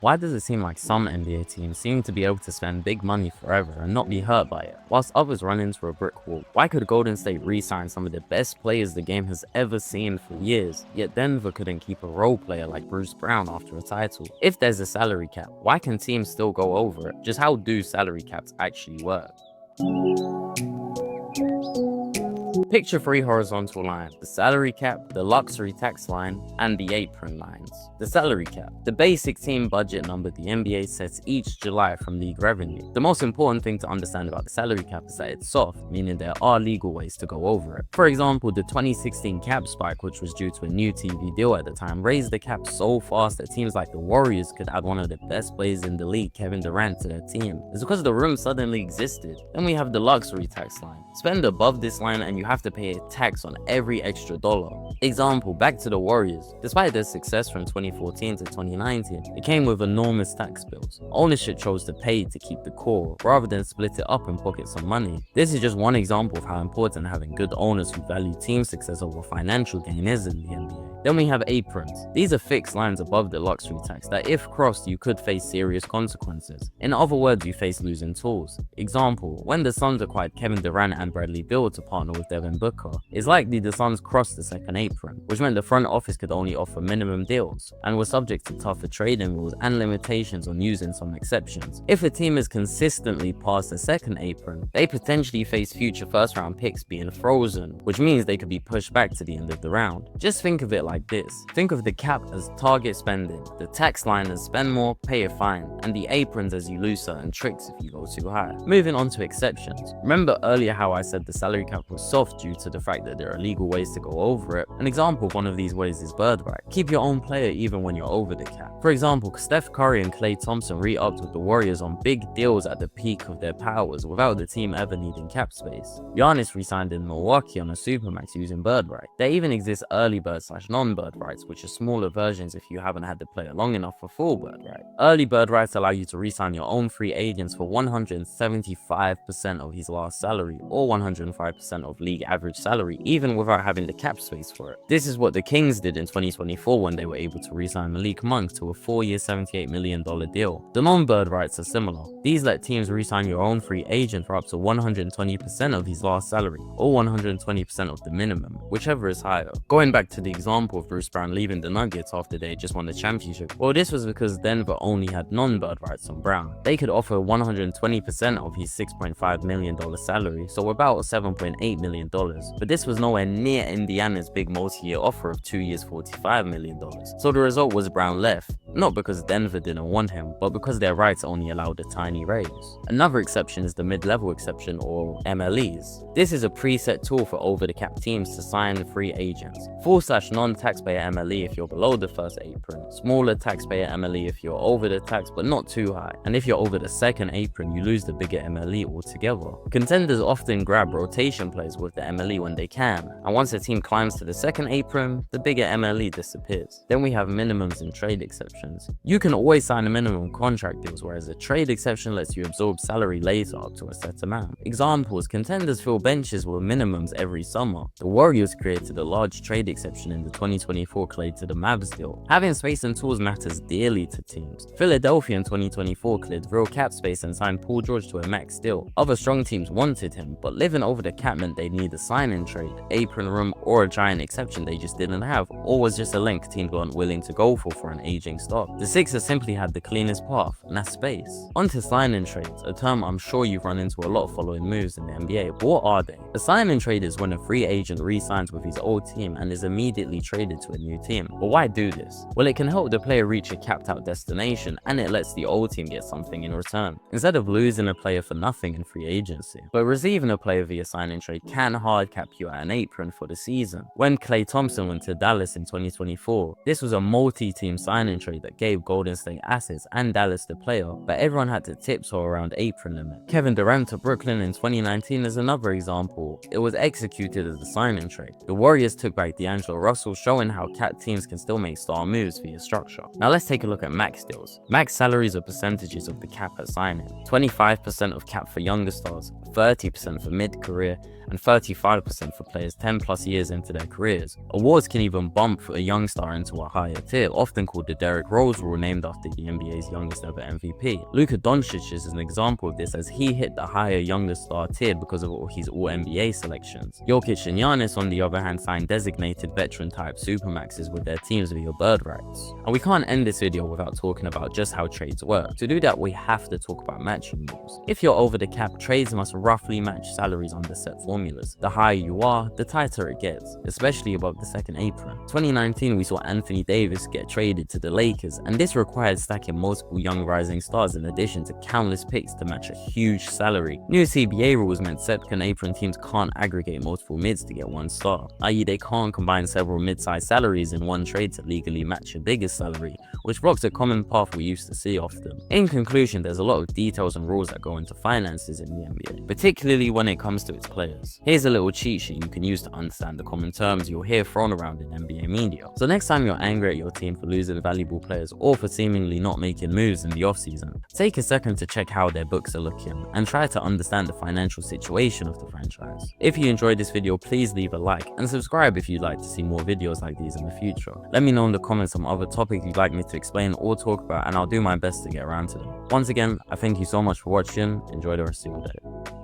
Why does it seem like some NBA teams seem to be able to spend big money forever and not be hurt by it, whilst others run into a brick wall? Why could Golden State re-sign some of the best players the game has ever seen for years, yet Denver couldn't keep a role player like Bruce Brown after a title? If there's a salary cap, why can teams still go over it? Just how do salary caps actually work? Picture three horizontal lines: the salary cap, the luxury tax line, and the apron lines. The salary cap, the basic team budget number the NBA sets each July from league revenue. The most important thing to understand about the salary cap is that it's soft, meaning there are legal ways to go over it. For example, the 2016 cap spike, which was due to a new TV deal at the time, raised the cap so fast that teams like the Warriors could add one of the best players in the league, Kevin Durant, to their team. It's because the room suddenly existed. Then we have the luxury tax line. Spend above this line and you have to pay a tax on every extra dollar. Example, back to the Warriors. Despite their success from 2014 to 2019, it came with enormous tax bills. Ownership chose to pay to keep the core, rather than split it up and pocket some money. This is just one example of how important having good owners who value team success over financial gain is in the NBA. Then we have aprons. These are fixed lines above the luxury tax that if crossed you could face serious consequences. In other words, you face losing tools. Example, when the Suns acquired Kevin Durant and Bradley Beal to partner with Devin Booker, it's likely the Suns crossed the second apron, which meant the front office could only offer minimum deals, and were subject to tougher trading rules and limitations on using some exceptions. If a team is consistently past the second apron, they potentially face future first round picks being frozen, which means they could be pushed back to the end of the round. Just think of it like this. Think of the cap as target spending, the tax line as spend more, pay a fine, and the aprons as you lose certain tricks if you go too high. Moving on to exceptions. Remember earlier how I said the salary cap was soft due to the fact that there are legal ways to go over it? An example of one of these ways is bird right. Keep your own player even when you're over the cap. For example, Steph Curry and Klay Thompson re-upped with the Warriors on big deals at the peak of their powers without the team ever needing cap space. Giannis re-signed in Milwaukee on a supermax using bird right. There even exists early bird / non-bird rights, which are smaller versions if you haven't had the player long enough for full bird right. Early bird rights allow you to re-sign your own free agents for 175% of his last salary or 105% of league average salary, even without having the cap space for it. This is what the Kings did in 2024 when they were able to re-sign Malik Monk to a 4-year $78 million deal. The non-bird rights are similar. These let teams re-sign your own free agent for up to 120% of his last salary or 120% of the minimum, whichever is higher. Going back to the example of Bruce Brown leaving the Nuggets after they just won the championship, well, this was because Denver only had non-bird rights on Brown. They could offer 120% of his $6.5 million salary, so about $7.8 million, but this was nowhere near Indiana's big multi-year offer of 2 years $45 million. So the result was Brown left, not because Denver didn't want him, but because their rights only allowed a tiny raise. Another exception is the mid-level exception, or MLEs. This is a preset tool for over-the-cap teams to sign free agents. Full / non-taxpayer MLE if you're below the first apron, smaller taxpayer MLE if you're over the tax but not too high, and if you're over the second apron you lose the bigger MLE altogether. Contenders often grab rotation players with the MLE when they can, and once a team climbs to the second apron, the bigger MLE disappears. Then we have minimums and trade exceptions. You can always sign a minimum contract deals, whereas a trade exception lets you absorb salary later up to a set amount. Examples, contenders fill benches with minimums every summer. The Warriors created a large trade exception in the 2024 Klay to the Mavs deal. Having space and tools matters dearly to teams. Philadelphia in 2024 cleared real cap space and signed Paul George to a max deal. Other strong teams wanted him, but living over the cap meant they'd need a sign-in trade, apron room, or a giant exception they just didn't have, or was just a length teams weren't willing to go for an aging stock. The Sixers simply had the cleanest path, and that's space. Onto sign-in trades, a term I'm sure you've run into a lot following moves in the NBA, but what are they? A sign-in trade is when a free agent re-signs with his old team and is immediately traded to a new team. But why do this? Well, it can help the player reach a capped out destination, and it lets the old team get something in return, instead of losing a player for nothing in free agency. But receiving a player via sign-in trade can hard cap you at an apron for the season. When Klay Thompson went to Dallas in 2024, this was a multi-team sign-in trade that gave Golden State assets and Dallas the player, but everyone had to tiptoe around apron limit. Kevin Durant to Brooklyn in 2019 is another example. It was executed as a sign-in trade. The Warriors took back D'Angelo Russell's showing how cat teams can still make star moves via structure. Now let's take a look at max deals. Max salaries are percentages of the cap at signing. 25% of cap for younger stars, 30% for mid-career, and 35% for players 10 plus years into their careers. Awards can even bump a young star into a higher tier, often called the Derrick Rose rule, named after the NBA's youngest ever MVP. Luka Doncic is an example of this, as he hit the higher younger star tier because of his all-NBA selections. Jokic and Giannis, on the other hand, signed designated veteran-type supermaxes with their teams via bird rights. And we can't end this video without talking about just how trades work. To do that, we have to talk about matching rules. If you're over the cap, trades must roughly match salaries under set formulas. The higher you are, the tighter it gets, especially above the second apron. 2019, we saw Anthony Davis get traded to the Lakers, and this required stacking multiple young rising stars in addition to countless picks to match a huge salary. New CBA rules meant second apron teams can't aggregate multiple mids to get one star, i.e. they can't combine several mid-sized salaries in one trade to legally match a bigger salary, which blocks a common path we used to see often. In conclusion, there's a lot of details and rules that go into finances in the NBA, particularly when it comes to its players. Here's a little cheat sheet you can use to understand the common terms you'll hear thrown around in NBA media. So next time you're angry at your team for losing valuable players or for seemingly not making moves in the offseason, take a second to check how their books are looking and try to understand the financial situation of the franchise. If you enjoyed this video, please leave a like and subscribe if you'd like to see more videos like these in the future. Let me know in the comments some other topics you'd like me to explain or talk about, and I'll do my best to get around to them. Once again, I thank you so much for watching. Enjoy the rest of your day.